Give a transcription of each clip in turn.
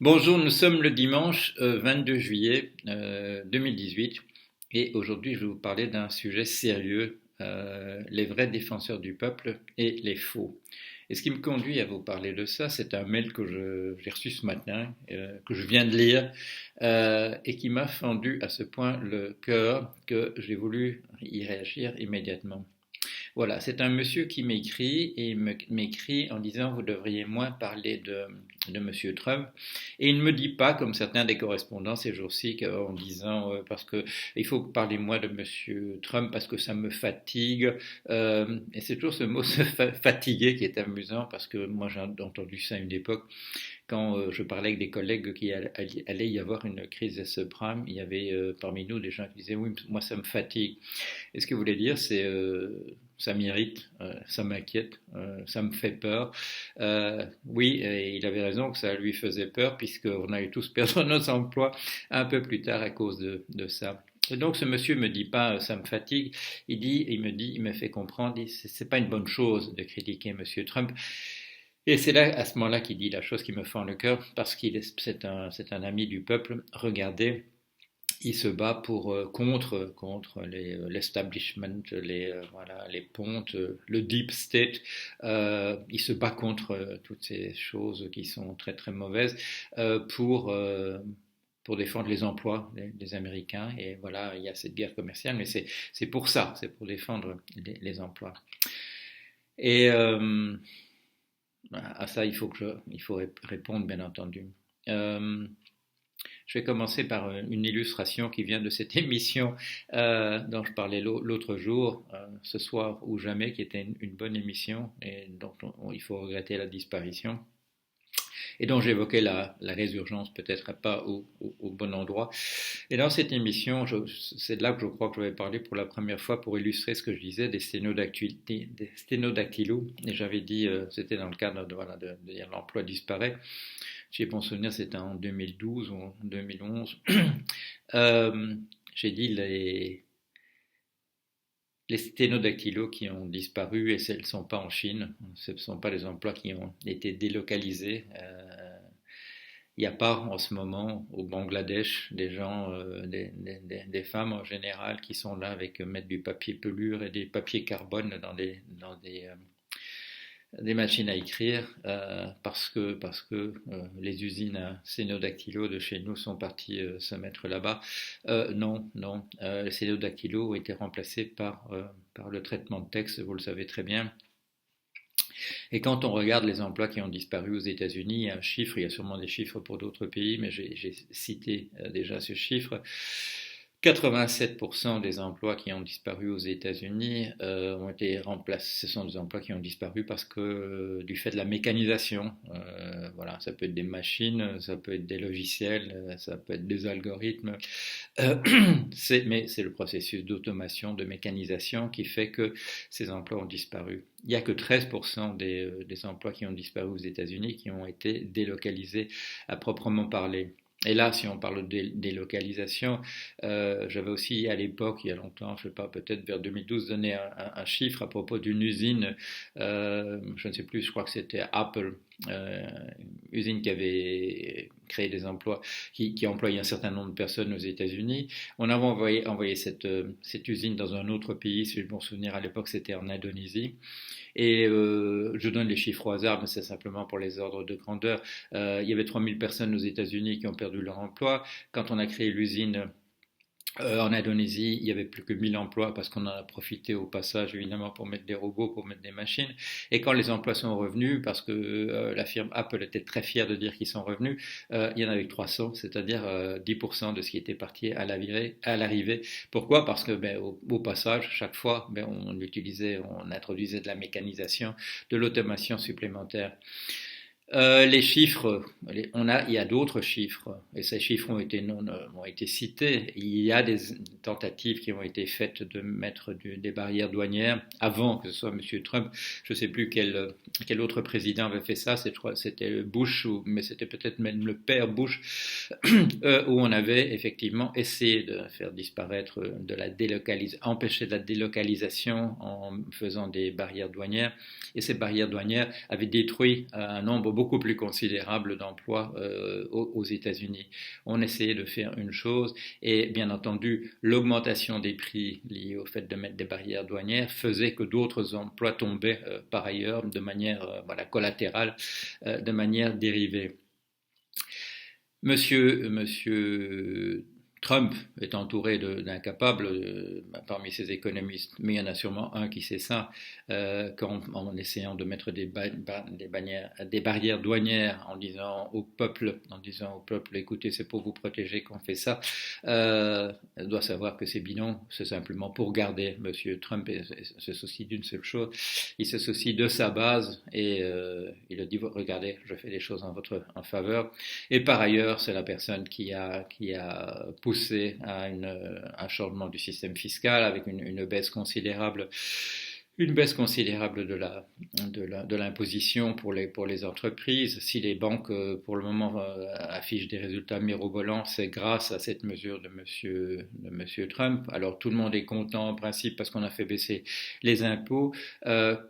Bonjour, nous sommes le dimanche 22 juillet 2018 et aujourd'hui je vais vous parler d'un sujet sérieux, les vrais défenseurs du peuple et les faux. Et ce qui me conduit à vous parler de ça, c'est un mail que j'ai reçu ce matin, que je viens de lire, et qui m'a fendu à ce point le cœur que j'ai voulu y réagir immédiatement. Voilà, c'est un monsieur qui m'écrit et m'écrit en disant vous devriez moins parler de Monsieur Trump. Et il ne me dit pas, comme certains des correspondants ces jours-ci, en disant parce que il faut parler moins de Monsieur Trump parce que ça me fatigue. Et c'est toujours ce mot se fatiguer qui est amusant parce que moi j'ai entendu ça à une époque quand je parlais avec des collègues qui allait y avoir une crise des subprimes. Il y avait parmi nous des gens qui disaient oui, moi ça me fatigue. Et ce que vous voulez dire, c'est ça m'irrite, ça m'inquiète, ça me fait peur. Oui, et il avait raison que ça lui faisait peur puisqu'on allait tous perdre nos emplois un peu plus tard à cause de ça. Et donc ce monsieur me dit pas ça me fatigue, il me fait comprendre, il dit c'est pas une bonne chose de critiquer Monsieur Trump. Et c'est là à ce moment-là qu'il dit la chose qui me fend le cœur parce c'est un ami du peuple. Regardez, il se bat contre l'establishment, voilà, les pontes, le deep state. Il se bat contre toutes ces choses qui sont très très mauvaises euh, pour euh, pour défendre les emplois des Américains. Et voilà, il y a cette guerre commerciale, mais c'est pour ça, c'est pour défendre les emplois. Et à ça, il faut répondre, bien entendu. Euh, je vais commencer par une illustration qui vient de cette émission dont je parlais l'autre jour, ce soir ou jamais, qui était une bonne émission et dont il faut regretter la disparition. Et dont j'évoquais la résurgence peut-être pas au bon endroit. Et dans cette émission, c'est de là que je crois que je vais parler pour la première fois pour illustrer ce que je disais des sténodactylos. Et j'avais dit, c'était dans le cadre de dire l'emploi disparaît. J'ai bon souvenir, c'était en 2012 ou en 2011. Euh, j'ai dit les sténodactylos qui ont disparu, et ce ne sont pas en Chine, ce ne sont pas les emplois qui ont été délocalisés. Il n'y a pas en ce moment au Bangladesh des gens, des femmes en général qui sont là avec mettre du papier pelure et des papiers carbone dans des machines à écrire parce que les usines à Cénodactylo de chez nous sont parties se mettre là-bas. Non, non, les Cénodactylo ont été remplacés par le traitement de texte, vous le savez très bien. Et quand on regarde les emplois qui ont disparu aux États-Unis, il y a un chiffre, il y a sûrement des chiffres pour d'autres pays, mais j'ai cité déjà ce chiffre. 87% des emplois qui ont disparu aux États-Unis ont été remplacés. Ce sont des emplois qui ont disparu parce que du fait de la mécanisation, voilà, ça peut être des machines, ça peut être des logiciels, ça peut être des algorithmes. Euh, mais c'est le processus d'automation, de mécanisation qui fait que ces emplois ont disparu. Il n'y a que 13% des emplois qui ont disparu aux États-Unis qui ont été délocalisés à proprement parler. Et là, si on parle de délocalisation, j'avais aussi à l'époque, il y a longtemps, je ne sais pas, peut-être vers 2012, donné un chiffre à propos d'une usine, je ne sais plus, je crois que c'était Apple, usine qui avait créé des emplois, qui employait un certain nombre de personnes aux États-Unis. On avait envoyé cette usine dans un autre pays, si je me souvenir à l'époque, c'était en Indonésie. Et je donne les chiffres au hasard, mais c'est simplement pour les ordres de grandeur. Il y avait 3000 personnes aux États-Unis qui ont perdu leur emploi. Quand on a créé l'usine en Indonésie, il y avait plus que 1000 emplois parce qu'on en a profité au passage évidemment pour mettre des robots, pour mettre des machines. Et quand les emplois sont revenus, parce que la firme Apple était très fière de dire qu'ils sont revenus, il y en avait que 300, c'est-à-dire 10% de ce qui était parti à l'arrivée. Pourquoi? Parce que au passage, chaque fois, on introduisait de la mécanisation, de l'automation supplémentaire. Les chiffres, il y a d'autres chiffres, et ces chiffres ont été cités. Il y a des tentatives qui ont été faites de mettre des barrières douanières avant que ce soit M. Trump. Je ne sais plus quel autre président avait fait ça, c'était Bush, mais c'était peut-être même le père Bush, où on avait effectivement essayé de faire disparaître, empêcher de la délocalisation en faisant des barrières douanières. Et ces barrières douanières avaient détruit un nombre beaucoup plus considérable d'emplois aux États-Unis. On essayait de faire une chose et bien entendu l'augmentation des prix liée au fait de mettre des barrières douanières faisait que d'autres emplois tombaient par ailleurs de manière collatérale, de manière dérivée. Monsieur Trump est entouré d'incapables parmi ses économistes, mais il y en a sûrement un qui sait ça, en essayant de mettre des barrières douanières, en disant au peuple, écoutez, c'est pour vous protéger qu'on fait ça, doit savoir que c'est bidon, c'est simplement pour garder. Monsieur Trump se soucie d'une seule chose, il se soucie de sa base et il a dit, regardez, je fais les choses en faveur. Et par ailleurs, c'est la personne qui a poussé à un changement du système fiscal avec une baisse considérable de l'imposition pour les entreprises. Si les banques, pour le moment, affichent des résultats mirobolants, c'est grâce à cette mesure de monsieur Trump. Alors tout le monde est content en principe parce qu'on a fait baisser les impôts.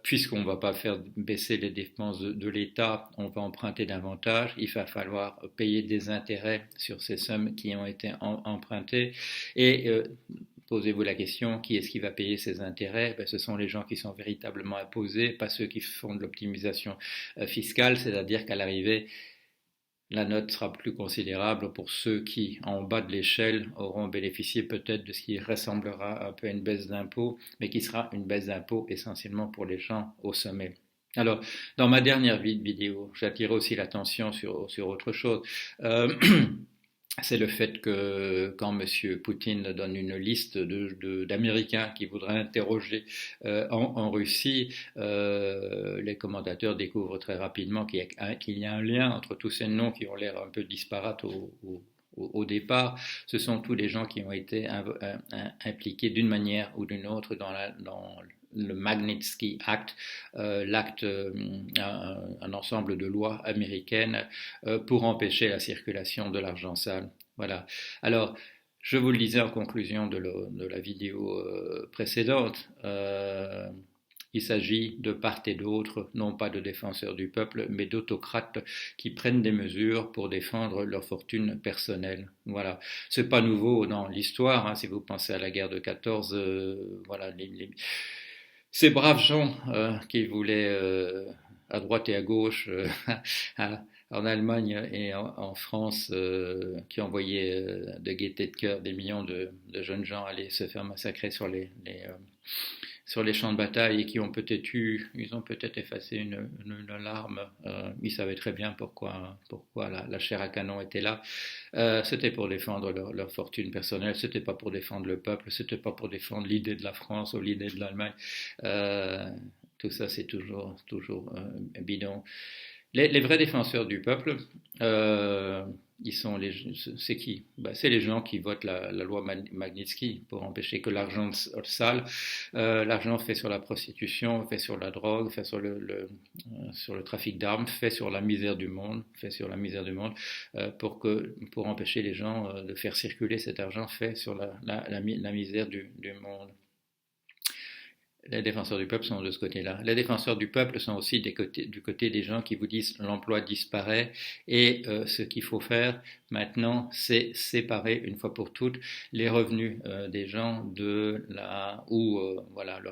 Puisqu'on ne va pas faire baisser les dépenses de l'État, on va emprunter davantage. Il va falloir payer des intérêts sur ces sommes qui ont été empruntées. Et posez-vous la question, qui est-ce qui va payer ces intérêts? Ce sont les gens qui sont véritablement imposés, pas ceux qui font de l'optimisation fiscale, c'est-à-dire qu'à l'arrivée, la note sera plus considérable pour ceux qui, en bas de l'échelle, auront bénéficié peut-être de ce qui ressemblera un peu à une baisse d'impôt, mais qui sera une baisse d'impôt essentiellement pour les gens au sommet. Alors, dans ma dernière vidéo, j'attire aussi l'attention sur autre chose. C'est le fait que quand M. Poutine donne une liste d'Américains qui voudraient interroger en Russie, les commentateurs découvrent très rapidement qu'il y a un lien entre tous ces noms qui ont l'air un peu disparates au départ. Ce sont tous les gens qui ont été impliqués d'une manière ou d'une autre dans le Magnitsky Act, un ensemble de lois américaines pour empêcher la circulation de l'argent sale. Voilà. Alors, je vous le disais en conclusion de la vidéo précédente, il s'agit de part et d'autre, non pas de défenseurs du peuple, mais d'autocrates qui prennent des mesures pour défendre leur fortune personnelle. Voilà. C'est pas nouveau dans l'histoire, hein, si vous pensez à la guerre de 14, voilà, ces braves gens qui voulaient, à droite et à gauche, en Allemagne et en France, qui envoyaient de gaieté de cœur des millions de jeunes gens aller se faire massacrer sur les champs de bataille et qui ont peut-être effacé une larme. Ils savaient très bien pourquoi la chair à canon était là. C'était pour défendre leur fortune personnelle, c'était pas pour défendre le peuple, c'était pas pour défendre l'idée de la France ou l'idée de l'Allemagne. Tout ça, c'est toujours bidon. Les vrais défenseurs du peuple, c'est qui? C'est les gens qui votent la loi Magnitsky pour empêcher que l'argent sale, l'argent fait sur la prostitution, fait sur la drogue, fait sur le trafic d'armes, fait sur la misère du monde, pour empêcher les gens de faire circuler cet argent fait sur la misère du monde. Les défenseurs du peuple sont de ce côté-là. Les défenseurs du peuple sont aussi du côté des gens qui vous disent l'emploi disparaît et ce qu'il faut faire maintenant, c'est séparer une fois pour toutes les revenus des gens leur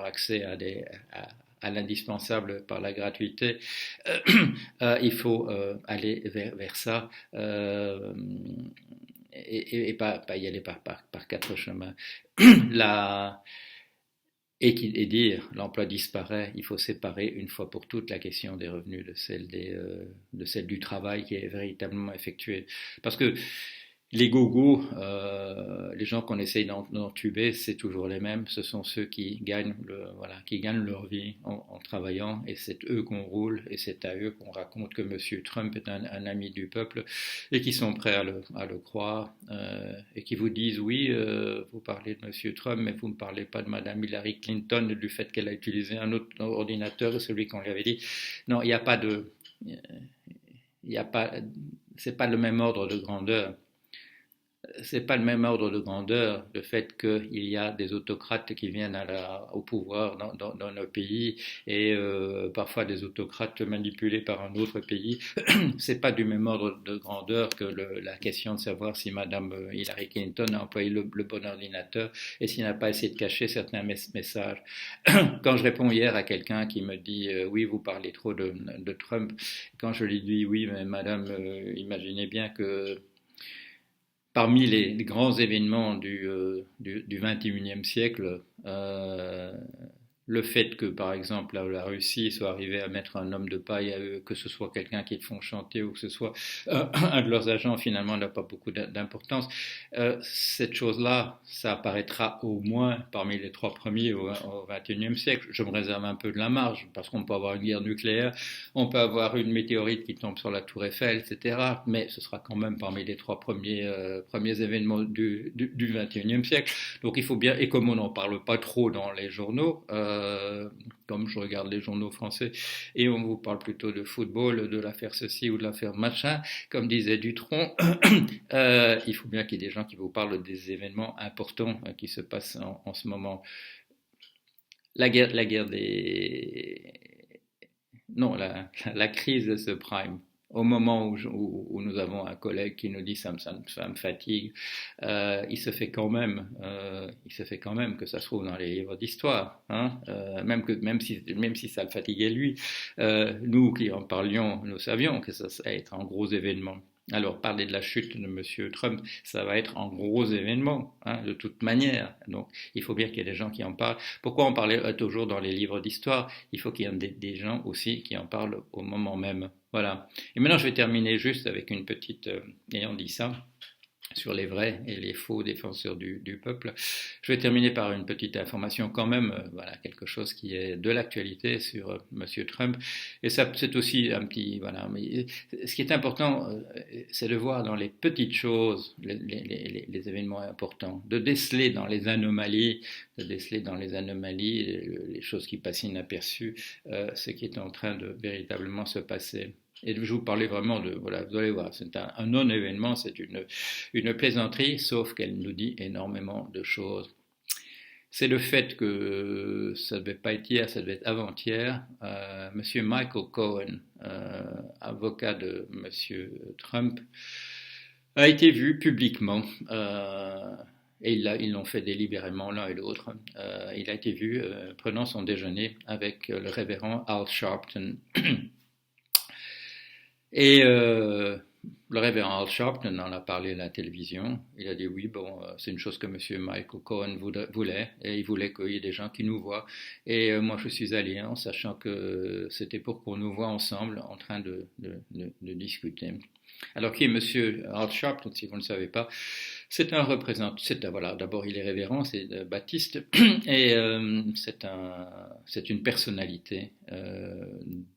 accès à l'indispensable par la gratuité. Il faut aller vers ça et pas y aller par quatre chemins. Et dire l'emploi disparaît, il faut séparer une fois pour toutes la question des revenus de celle du travail qui est véritablement effectué. Parce que les gogos, les gens qu'on essaye d'entuber, c'est toujours les mêmes. Ce sont ceux qui gagnent leur vie en travaillant, et c'est eux qu'on roule, et c'est à eux qu'on raconte que M. Trump est un ami du peuple, et qui sont prêts à le croire, et qui vous disent oui, vous parlez de M. Trump, mais vous ne parlez pas de Mme Hillary Clinton, du fait qu'elle a utilisé un autre ordinateur que celui qu'on lui avait dit. Non, il n'y a pas c'est pas le même ordre de grandeur. c'est pas le même ordre de grandeur, le fait qu'il y a des autocrates qui viennent au pouvoir dans nos pays et parfois des autocrates manipulés par un autre pays. C'est pas du même ordre de grandeur que la question de savoir si Madame Hillary Clinton a employé le bon ordinateur et s'il n'a pas essayé de cacher certains messages. Quand je réponds hier à quelqu'un qui me dit oui, vous parlez trop de Trump, quand je lui dis oui, mais Madame, imaginez bien que parmi les grands événements du 21e siècle, le fait que, par exemple, la Russie soit arrivée à mettre un homme de paille à eux, que ce soit quelqu'un qu'ils font chanter ou que ce soit un de leurs agents, finalement, n'a pas beaucoup d'importance. Cette chose-là, ça apparaîtra au moins parmi les trois premiers au XXIe siècle. Je me réserve un peu de la marge, parce qu'on peut avoir une guerre nucléaire, on peut avoir une météorite qui tombe sur la tour Eiffel, etc. Mais ce sera quand même parmi les trois premiers événements du XXIe siècle. Donc il faut bien, et comme on n'en parle pas trop dans les journaux, comme je regarde les journaux français, et on vous parle plutôt de football, de l'affaire ceci ou de l'affaire machin, comme disait Dutronc, il faut bien qu'il y ait des gens qui vous parlent des événements importants qui se passent en ce moment. La guerre des... Non, la crise de ce prime. Au moment où nous avons un collègue qui nous dit ça me fatigue, il se fait quand même que ça se trouve dans les livres d'histoire, hein, même si ça le fatiguait lui, nous qui en parlions, nous savions que ça allait être un gros événement. Alors, parler de la chute de M. Trump, ça va être un gros événement, hein, de toute manière. Donc, il faut bien qu'il y ait des gens qui en parlent. Pourquoi on parlait toujours dans les livres d'histoire? Il faut qu'il y ait des gens aussi qui en parlent au moment même. Voilà. Et maintenant, je vais terminer juste avec une petite, ayant dit ça, sur les vrais et les faux défenseurs du peuple. Je vais terminer par une petite information quand même, voilà, quelque chose qui est de l'actualité sur Monsieur Trump. Et ça, c'est aussi un petit, voilà. Mais ce qui est important, c'est de voir dans les petites choses les événements importants, de déceler dans les anomalies, les choses qui passent inaperçues, ce qui est en train de véritablement se passer. Et je vous parlais vraiment de, voilà, vous allez voir, c'est un non-événement, c'est une plaisanterie, sauf qu'elle nous dit énormément de choses. C'est le fait que ça ne devait pas être hier, ça devait être avant-hier. Monsieur Michael Cohen, avocat de Monsieur Trump, a été vu publiquement. Et ils l'ont fait délibérément l'un et l'autre. Il a été vu prenant son déjeuner avec le révérend Al Sharpton. Et le révérend Al Sharpton en a parlé à la télévision. Il a dit oui, bon, c'est une chose que M. Michael Cohen voulait, et il voulait qu'il y ait des gens qui nous voient. Et moi, je suis allé en sachant que c'était pour qu'on nous voit ensemble en train de discuter. Alors, qui est M. Al Sharpton, si vous ne le savez pas? C'est un représentant, voilà, d'abord il est révérend, c'est baptiste, et c'est une personnalité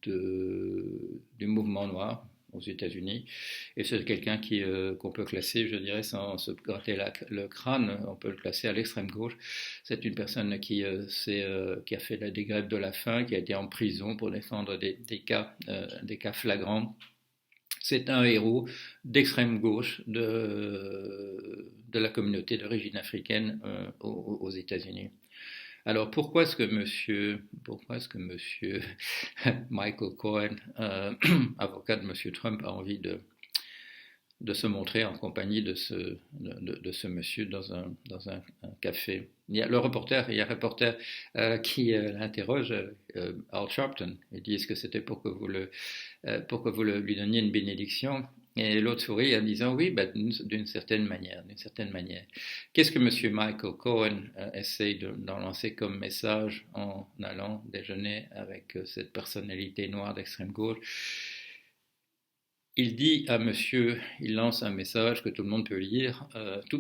du mouvement noir aux États-Unis, et c'est quelqu'un qu'on peut classer, je dirais, sans se gratter le crâne, on peut le classer à l'extrême gauche. C'est une personne qui a fait des grèves de la faim, qui a été en prison pour défendre des cas flagrants. C'est un héros d'extrême gauche de la communauté d'origine africaine aux États-Unis. Alors pourquoi est-ce que monsieur Michael Cohen, avocat de monsieur Trump, a envie de se montrer en compagnie de ce monsieur dans un café? Il y a un reporter qui l'interroge, Al Sharpton. Il dit est-ce que c'était pour que vous lui donniez une bénédiction? Et l'autre sourit en disant oui, d'une certaine manière. Qu'est-ce que M. Michael Cohen essaye d'en lancer comme message en allant déjeuner avec cette personnalité noire d'extrême gauche? Il lance un message que tout le monde peut lire,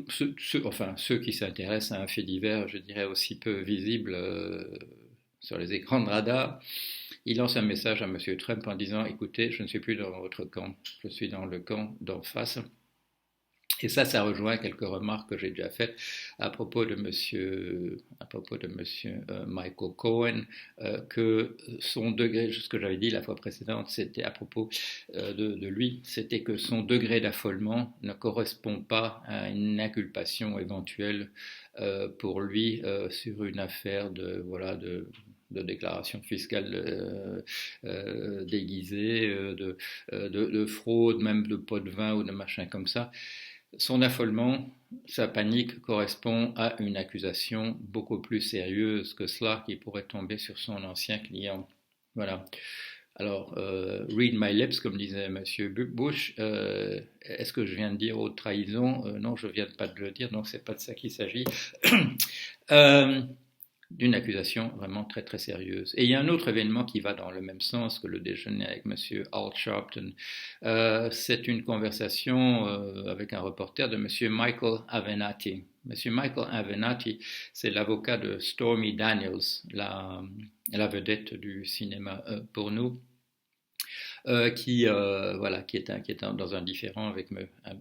ceux qui s'intéressent à un fait divers, je dirais aussi peu visible sur les écrans de radar. Il lance un message à M. Trump en disant « Écoutez, je ne suis plus dans votre camp, je suis dans le camp d'en face. Et ça rejoint quelques remarques que j'ai déjà faites à propos de monsieur Michael Cohen, que son degré, ce que j'avais dit la fois précédente, c'était à propos de lui, c'était que son degré d'affolement ne correspond pas à une inculpation éventuelle pour lui sur une affaire de déclaration fiscale déguisée, de fraude, même de pot de vin ou de machin comme ça. Son affolement, sa panique correspond à une accusation beaucoup plus sérieuse que cela qui pourrait tomber sur son ancien client. Voilà. Alors, read my lips, comme disait Monsieur Bush. Est-ce que je viens de dire haute trahison? Non, je viens pas de le dire, donc c'est pas de ça qu'il s'agit. D'une accusation vraiment très très sérieuse. Et il y a un autre événement qui va dans le même sens que le déjeuner avec Monsieur Al Sharpton. C'est une conversation avec un reporter de Monsieur Michael Avenatti. Monsieur Michael Avenatti, c'est l'avocat de Stormy Daniels, la vedette du cinéma porno. Qui est dans un différend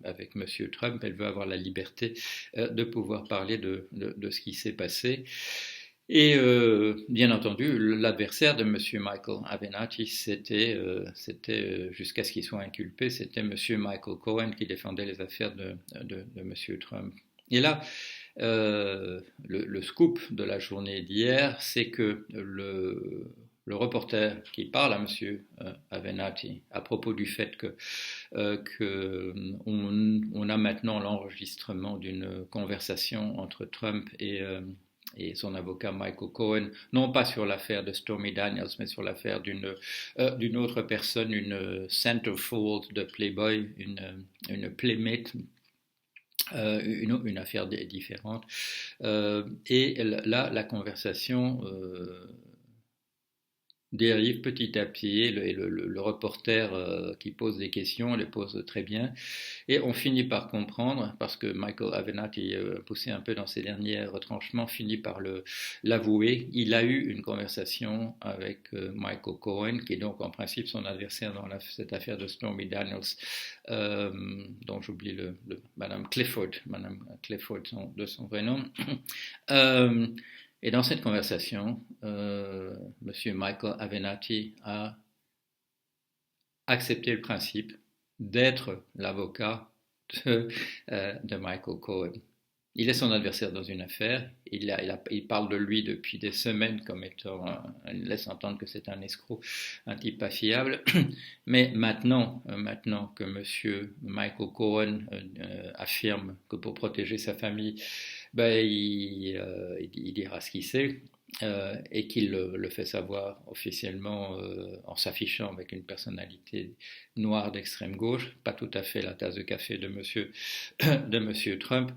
avec Monsieur Trump. Elle veut avoir la liberté de pouvoir parler de ce qui s'est passé. Et bien entendu, l'adversaire de Monsieur Michael Avenatti, c'était jusqu'à ce qu'il soit inculpé, c'était Monsieur Michael Cohen qui défendait les affaires de Monsieur Trump. Et là, le scoop de la journée d'hier, c'est que le reporter qui parle à Monsieur Avenatti à propos du fait que on a maintenant l'enregistrement d'une conversation entre Trump et son avocat Michael Cohen, non pas sur l'affaire de Stormy Daniels, mais sur l'affaire d'une autre personne, une centerfold de Playboy, une playmate, une affaire différente. Et là, la conversation dérive petit à petit, le reporter qui pose des questions les pose très bien, et on finit par comprendre, parce que Michael Avenatti, poussé un peu dans ses derniers retranchements, finit par l'avouer. Il a eu une conversation avec Michael Cohen, qui est donc en principe son adversaire dans cette affaire de Stormy Daniels, dont j'oublie Madame Clifford de son vrai nom. Et dans cette conversation, Monsieur Michael Avenatti a accepté le principe d'être l'avocat de Michael Cohen. Il est son adversaire dans une affaire, il parle de lui depuis des semaines comme étant, il laisse entendre que c'est un escroc, un type pas fiable, mais maintenant que Monsieur Michael Cohen affirme que pour protéger sa famille, il dira ce qu'il sait, et qu'il le fait savoir officiellement en s'affichant avec une personnalité noire d'extrême gauche, pas tout à fait la tasse de café de monsieur Trump.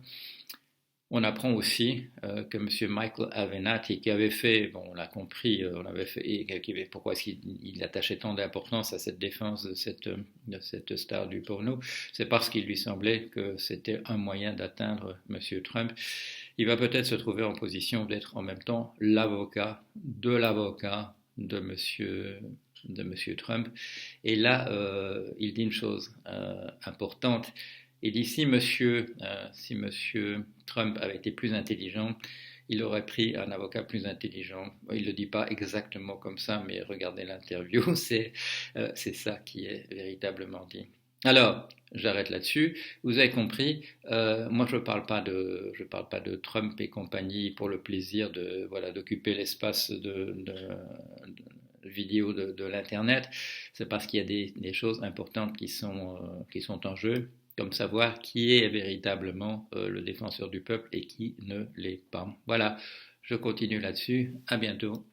On apprend aussi que M. Michael Avenatti, qui avait fait, on l'a compris, pourquoi est-ce qu'il attachait tant d'importance à cette défense de cette star du porno, c'est parce qu'il lui semblait que c'était un moyen d'atteindre M. Trump. Il va peut-être se trouver en position d'être en même temps l'avocat de M. Trump. Et là, il dit une chose importante. Il dit si monsieur Trump avait été plus intelligent, il aurait pris un avocat plus intelligent. Il ne le dit pas exactement comme ça, mais regardez l'interview, c'est ça qui est véritablement dit. Alors, j'arrête là-dessus. Vous avez compris, moi je parle pas de Trump et compagnie pour le plaisir d'occuper l'espace de vidéo de l'internet. C'est parce qu'il y a des choses importantes qui sont en jeu, comme savoir qui est véritablement le défenseur du peuple et qui ne l'est pas. Voilà, je continue là-dessus. À bientôt.